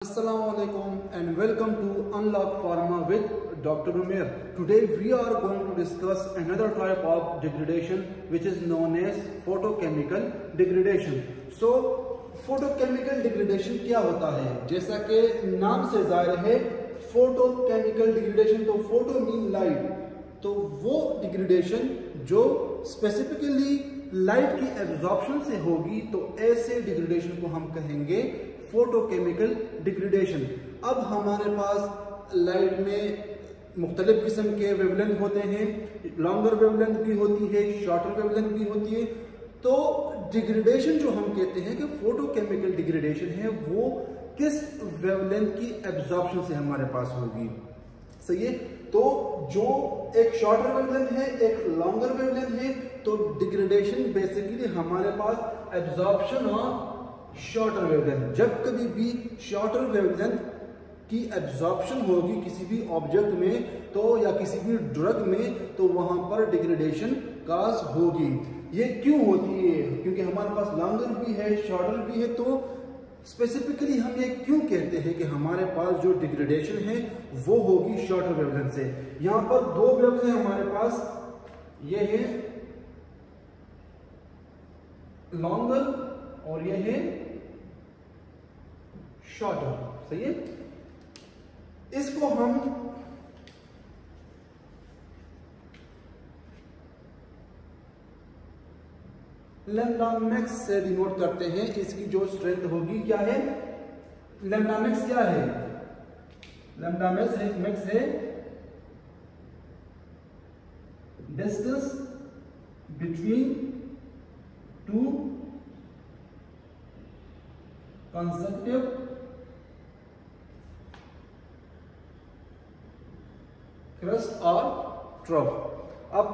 Assalamualaikum and welcome to Unlock Pharma with Dr. Umair. Today we are going to discuss another type of degradation which is known as photochemical degradation. So photochemical degradation क्या होता है? जैसा कि नाम से जाहिर है photochemical degradation, तो photo मीन लाइट, तो वो डिग्रेडेशन जो स्पेसिफिकली लाइट की एब्जॉर्प्शन से होगी तो ऐसे डिग्रेडेशन को हम कहेंगे फोटोकेमिकल डिग्रेडेशन। अब हमारे पास लाइट में मुख्तलिफ किस्म के वेवलेंथ होते हैं, लॉन्गर वेवलेंथ भी होती है, शॉर्टर वेवलेंथ भी होती है। तो डिग्रेडेशन जो हम कहते हैं कि फोटोकेमिकल डिग्रेडेशन है वो किस वेवलेंथ की एब्जॉर्प्शन से हमारे पास होगी। सही है, तो जो एक शॉर्टर वेवलेंथ है एक लॉन्गर वेवलेंथ है, तो डिग्रेडेशन बेसिकली हमारे पास एब्जॉर्प्शन और शॉर्टर वेवलेंथ। जब कभी भी शॉर्टर वेवलेंथ की एब्जॉर्प्शन होगी किसी भी ऑब्जेक्ट में तो या किसी भी ड्रग में, तो वहां पर डिग्रेडेशन काज होगी। ये क्यों होती है? क्योंकि हमारे पास लॉन्गर भी है शॉर्टर भी है, तो स्पेसिफिकली हम ये क्यों कहते हैं कि हमारे पास जो डिग्रेडेशन है वो होगी शॉर्टर वेवलेंथ से। यहां पर दो वेव्स है हमारे पास, ये है लॉन्गर और ये है शॉर्टर। सही है, इसको हम लैम्डा मैक्स से डिनोट करते हैं। इसकी जो स्ट्रेंथ होगी क्या है? लैम्डा मैक्स क्या है? लैम्डा मैक्स है डिस्टेंस बिटवीन टू कंसेप्टिव क्रस्ट और ट्रफ। अब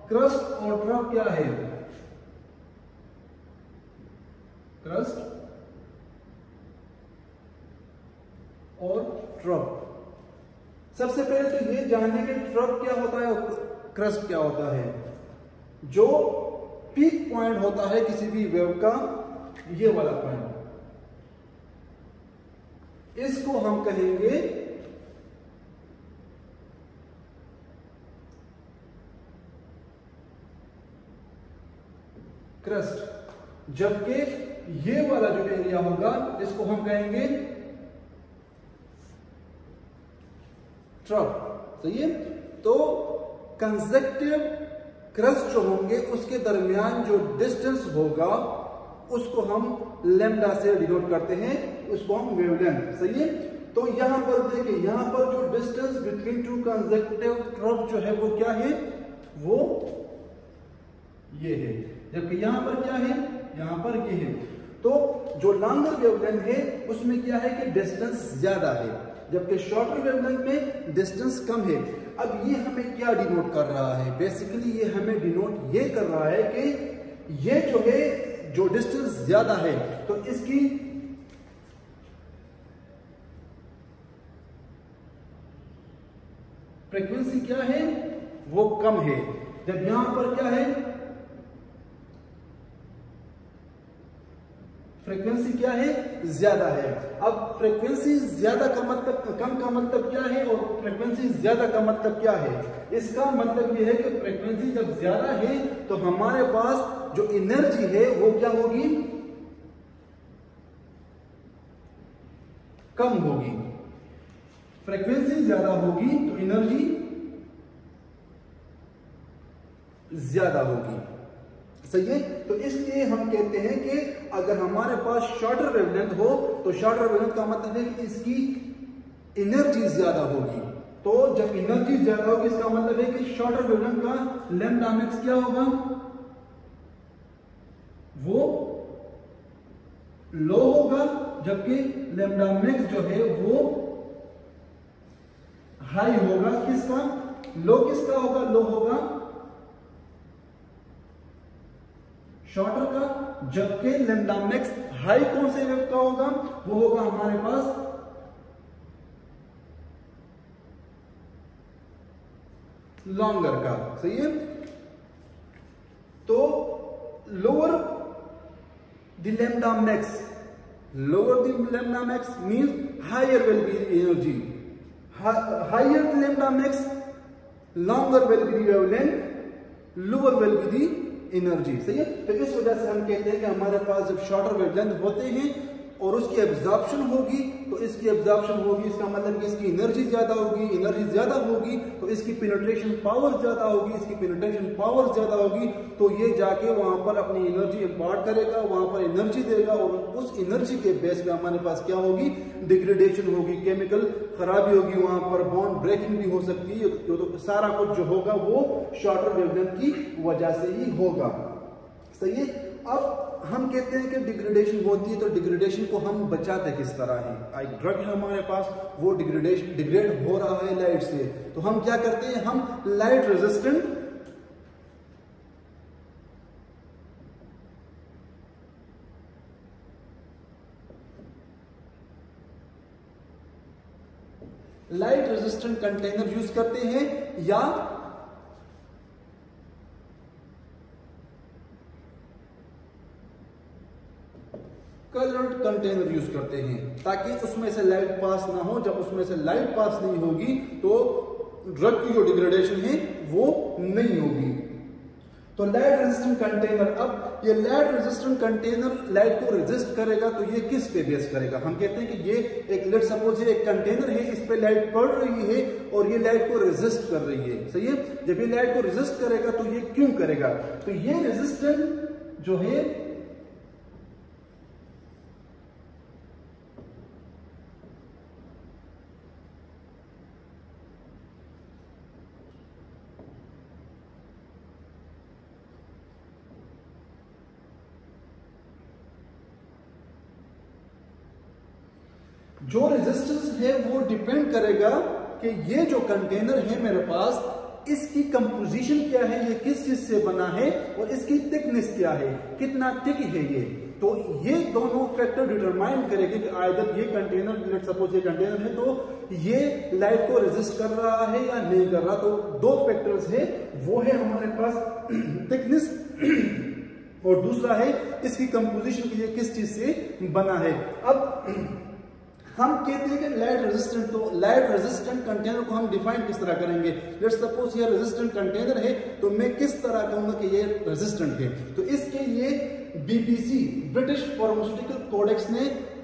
क्रस्ट और ट्रफ क्या है? क्रस्ट और ट्रफ। सबसे पहले तो ये जानने के ट्रफ क्या होता है और क्रस्ट क्या होता है। जो पीक पॉइंट होता है किसी भी वेव का, ये वाला पॉइंट, इसको हम कहेंगे क्रस्ट, जबकि ये वाला जो एरिया होगा इसको हम कहेंगे ट्रफ। सही है, तो कंसेक्टिव क्रस्ट जो होंगे उसके दरमियान जो डिस्टेंस होगा उसको हम लैम्डा से डिनोट करते हैं, उसको हम वेवलेंथ। सही है, तो यहां पर देखिए, यहां पर जो distance between two consecutive trough जो है वो क्या है? वो ये है, जबकि यहां पर क्या है? यहां पर ये है। तो जो लॉन्गर वेवलेंथ है उसमें क्या है कि डिस्टेंस ज्यादा है, जबकि शॉर्टर वेवलेंथ में डिस्टेंस कम है। अब ये हमें क्या डिनोट कर रहा है? बेसिकली ये हमें डिनोट ये कर रहा है कि ये जो है, जो डिस्टेंस ज्यादा है तो इसकी फ्रीक्वेंसी क्या है? वो कम है। जब यहां पर क्या है? फ्रीक्वेंसी क्या है? ज्यादा है। अब फ्रीक्वेंसी ज्यादा का मतलब, कम का मतलब क्या है और फ्रीक्वेंसी ज्यादा का मतलब क्या है? इसका मतलब यह है कि फ्रीक्वेंसी जब ज्यादा है तो हमारे पास जो एनर्जी है वो क्या होगी? कम होगी। फ्रीक्वेंसी ज्यादा होगी तो एनर्जी ज्यादा होगी। सही है, तो इसलिए हम कहते हैं कि अगर हमारे पास शॉर्टर वेवलेंथ हो तो शॉर्टर वेवलेंथ का मतलब है कि इसकी एनर्जी ज्यादा होगी। तो जब एनर्जी ज्यादा होगी इसका मतलब है कि शॉर्टर वेवलेंथ का लैम्डा मैक्स क्या होगा? वो लो होगा, जबकि लैम्डा मैक्स जो है वो हाई होगा। किसका? लो किसका होगा? लो होगा शॉर्टर का, जबकि लैम्डा मैक्स हाई कौन से वेव का होगा? वो होगा हमारे पास लॉन्गर का। सही है, तो lower the lambda max Lower the lambda max means higher will be the energy. Higher the lambda max, longer will be the wavelength, lower will be the energy. सही है? तो इस वजह से हम कहते हैं कि हमारे पास जब शॉर्टर वेवलेंथ होते हैं और उसकी एब्जॉर्प्शन होगी, तो इसकी एब्जॉर्प्शन होगी, इसका मतलब कि इसकी एनर्जी ज्यादा होगी, एनर्जी ज्यादा होगी तो इसकी पेनिट्रेशन पावर ज्यादा होगी, इसकी पेनिट्रेशन पावर ज्यादा होगी तो ये जाके वहां पर अपनी एनर्जी इंपार्ट करेगा, वहां पर एनर्जी देगा और उस एनर्जी के बेस पे हमारे पास क्या होगी, डिग्रेडेशन होगी, केमिकल खराबी होगी, वहां पर बॉन्ड ब्रेकिंग भी हो सकती है। तो सारा कुछ जो होगा वो शॉर्टर वेवलेंथ की वजह से ही होगा। सही है? अब हम कहते हैं कि डिग्रेडेशन होती है, तो डिग्रेडेशन को हम बचाते किस तरह है? एक ड्रग है हमारे पास, वो डिग्रेड हो रहा है लाइट से, तो हम क्या करते हैं, हम लाइट रेजिस्टेंट कंटेनर यूज करते हैं या कलर्ड कंटेनर यूज करते हैं ताकि उसमें से लाइट पास ना हो। जब उसमें से लाइट पास नहीं होगी तो ड्रग की जो डिग्रेडेशन है वो नहीं होगी। तो लाइट रेजिस्टेंट कंटेनर, अब ये लाइट रेजिस्टेंट कंटेनर लाइट को रेजिस्ट करेगा तो ये किस पे बेस करेगा? हम कहते हैं कि ये एक, लेट सपोज ये एक कंटेनर है, इस पे लाइट पड़ रही है और ये लाइट को रेजिस्ट कर रही है। सही है? जब ये लाइट को रेजिस्ट करेगा तो ये क्यों करेगा? तो ये रेजिस्टेंट जो है जो रेजिस्टेंस है वो डिपेंड करेगा कि ये जो कंटेनर है मेरे पास, इसकी कंपोजिशन क्या है, ये किस चीज से बना है और इसकी थिकनेस क्या है, कितना थिक है ये। तो ये दोनों फैक्टर डिटरमाइन करेंगे कि आइदर ये कंटेनर, लेट सपोज ये कंटेनर है तो ये लाइट को रेजिस्ट कर रहा है या नहीं कर रहा। तो दो फैक्टर्स है, वो है हमारे पास थिकनेस और दूसरा है इसकी कंपोजिशन की, ये किस चीज से बना है। अब हम कहते हैं कि लाइट रेजिस्टेंट, तो लाइट रेजिस्टेंट कंटेनर को हम डिफाइन किस तरह करेंगे? लेट्स सपोज ये रेजिस्टेंट कंटेनर है तो मैं किस तरह कहूंगा कि ये रेजिस्टेंट है? तो इसके लिए बीपीसी, ब्रिटिश फार्मास्यूटिकल कोडेक्स ने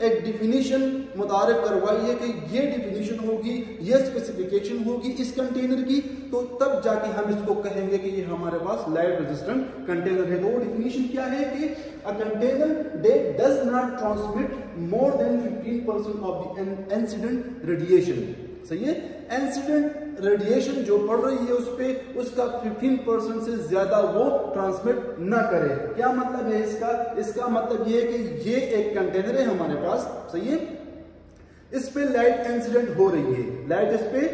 एक डिफिनीशन मुतारिफ करवाई है कि ये डिफिनीशन होगी, ये स्पेसिफिकेशन होगी इस कंटेनर की, तो तब जाके हम इसको कहेंगे कि ये हमारे पास लाइट रेजिस्टेंट कंटेनर है। तो वो डिफिनीशन क्या है कि a container that does not transmit more than 15% of the incident radiation. सही है? इंसिडेंट रेडिएशन जो पड़ रही है उस पे, उसका 15% से ज्यादा वो ट्रांसमिट ना करे। क्या मतलब है इसका? इसका मतलब ये है कि ये एक कंटेनर है हमारे पास, सही है, इस पे लाइट इंसिडेंट हो रही है, लाइट इस पे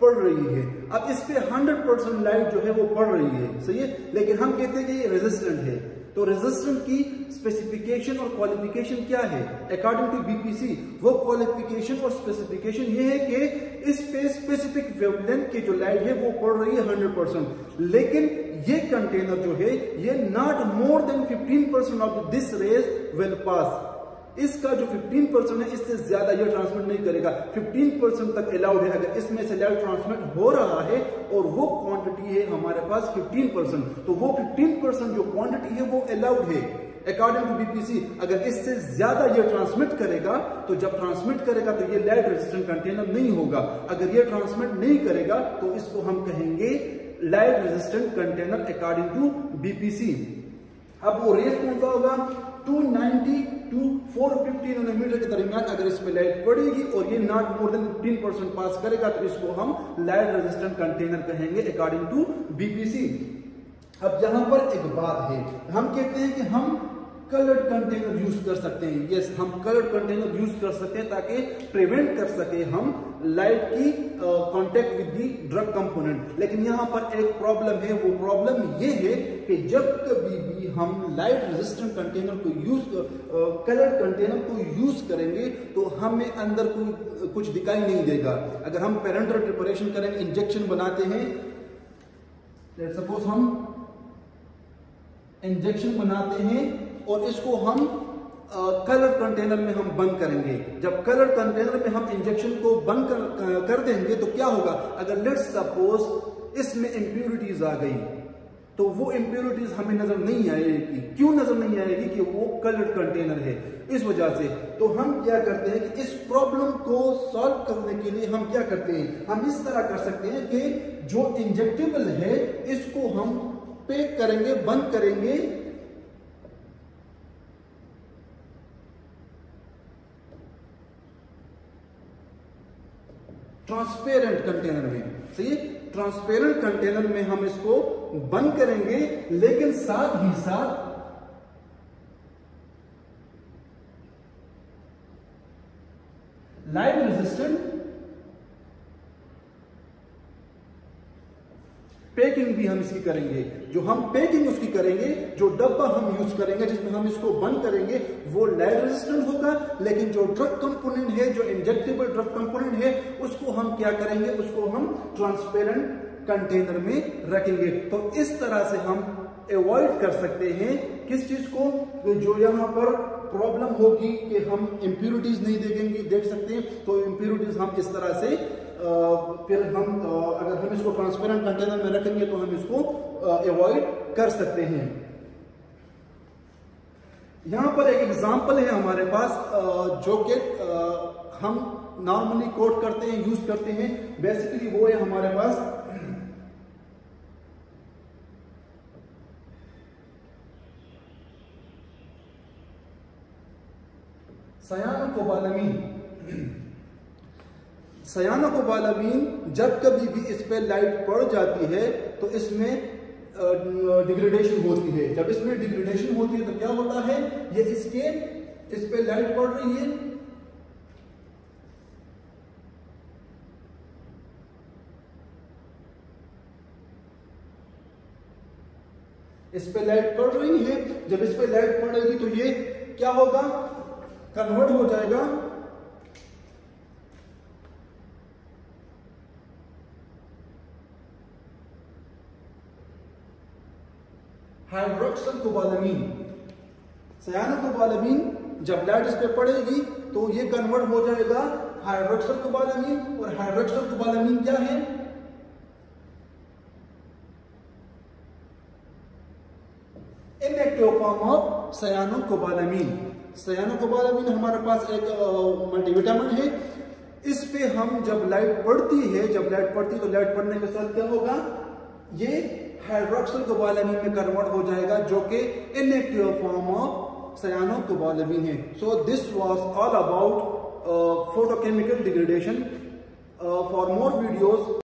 पड़ रही है। अब इस पे 100% लाइट जो है वो पड़ रही है, सही है, लेकिन हम कहते हैं कि ये रेजिस्टेंट है। तो रेजिस्टेंट की स्पेसिफिकेशन और क्वालिफिकेशन क्या है? अकॉर्डिंग टू बीपीसी वो क्वालिफिकेशन और स्पेसिफिकेशन ये है कि इस पे स्पेसिफिक वेवलेंथ की जो लाइट है वो पड़ रही है 100%, लेकिन ये कंटेनर जो है ये not more than 15% of this rays will pass. इसका जो 15% है इससे ज्यादा ये ट्रांसमिट नहीं करेगा, 15% तक अलाउड है। अगर इसमें से लाइट ट्रांसमिट हो रहा है और वो क्वांटिटी है हमारे पास 15%, तो वो 15% जो क्वांटिटी है वो अलाउड है अकॉर्डिंग टू बीपीसी। अगर इससे ज्यादा ये ट्रांसमिट करेगा तो जब ट्रांसमिट करेगा तो ये लाइट रेजिस्टेंट कंटेनर नहीं होगा। अगर ये ट्रांसमिट नहीं करेगा तो इसको हम कहेंगे light resistant container according to BPC. अब वो रेस कौन सा होगा? 290 टू 450 नैनोमीटर के दरमियान अगर इसमें लाइट पड़ेगी और ये नॉट मोर देन 15% पास करेगा तो इसको हम लाइट रेजिस्टेंट कंटेनर कहेंगे अकॉर्डिंग टू बीपीसी। अब यहां पर एक बात है, हम कहते हैं कि हम कलर्ड कंटेनर यूज कर सकते हैं। यस, हम कलर्ड कंटेनर यूज कर सकते हैं ताकि प्रिवेंट कर सके हम लाइट की contact with the drug component. लेकिन यहां पर एक प्रॉब्लम है, वो प्रॉब्लम ये है कि जब कभी भी हम लाइट रेजिस्टेंट कंटेनर को कलर्ड कंटेनर को यूज करेंगे तो हमें अंदर कोई कुछ दिखाई नहीं देगा। अगर हम पेरेंटल प्रिपरेशन करेंगे, इंजेक्शन बनाते हैं, लेट्स सपोज हम इंजेक्शन बनाते हैं और इसको हम कलर कंटेनर में हम बंद करेंगे। जब कलर कंटेनर में हम इंजेक्शन को बंद कर देंगे तो क्या होगा, अगर लेट्स सपोज इसमें इंप्यूरिटीज आ गई तो वो इंप्यूरिटीज हमें नजर नहीं आएगी। क्यों नजर नहीं आएगी? कि वो कलर कंटेनर है, इस वजह से। तो हम क्या करते हैं कि इस प्रॉब्लम को सॉल्व करने के लिए हम क्या करते हैं, हम इस तरह कर सकते हैं कि जो इंजेक्टेबल है इसको हम पैक करेंगे, बंद करेंगे ट्रांसपेरेंट कंटेनर में। सही है, ट्रांसपेरेंट कंटेनर में हम इसको बंद करेंगे, लेकिन साथ ही साथ लाइट रेजिस्टेंट पैकिंग भी हम इसकी करेंगे। जो हम पैकिंग उसकी करेंगे, जो डब्बा हम यूज करेंगे जिसमें हम इसको बंद करेंगे, वो लाइट रेजिस्टेंट होगा, लेकिन जो ड्रग कंपोनेंट है, जो इंजेक्टेबल ड्रग कंपोनेंट है, उसको हम क्या करेंगे, उसको हम ट्रांसपेरेंट कंटेनर में रखेंगे। तो इस तरह से हम अवॉइड कर सकते हैं किस चीज को, जो यहां पर प्रॉब्लम होगी कि हम इंप्यूरिटीज नहीं देख सकते हैं। तो इंप्यूरिटीज हम इस तरह से फिर हम अगर हम इसको ट्रांसपेरेंट कंटेनर में रखेंगे तो हम इसको अवॉइड कर सकते हैं। यहां पर एक एग्जांपल है हमारे पास जो कि हम नॉर्मली कोट करते हैं, यूज करते हैं। बेसिकली वो है हमारे पास सयानोकोबालामीन। सयानोकोबालामीन जब कभी भी इस पे लाइट पड़ जाती है तो इसमें डिग्रेडेशन होती है। जब इसमें डिग्रेडेशन होती है तो क्या होता है, ये इस पे लाइट पड़ रही है, इस पे लाइट पड़ रही है। जब इस पे लाइट पड़ेगी तो ये क्या होगा, कन्वर्ट हो जाएगा हाइड्रोक्सिल कोबालामीन। सयानोकोबालामीन जब लाइट इस पे पड़ेगी तो ये कन्वर्ट हो जाएगा हाइड्रोक्सिल कोबालामीन। और हाइड्रोक्सिल कोबालामीन क्या है, इनएक्टिव फॉर्म ऑफ सयानोकोबालामीन। सयानोकोबालामीन हमारे पास एक मल्टीविटामिन है। इस पे हम जब लाइट पड़ती है, तो लाइट पड़ने के साथ क्या होगा, ये हाइड्रोक्सिल कोबालामीन में कन्वर्ट हो जाएगा, जो कि इनएक्टिव फॉर्म ऑफ सयानोकोबालामीन है। So this was all about photochemical degradation. For more videos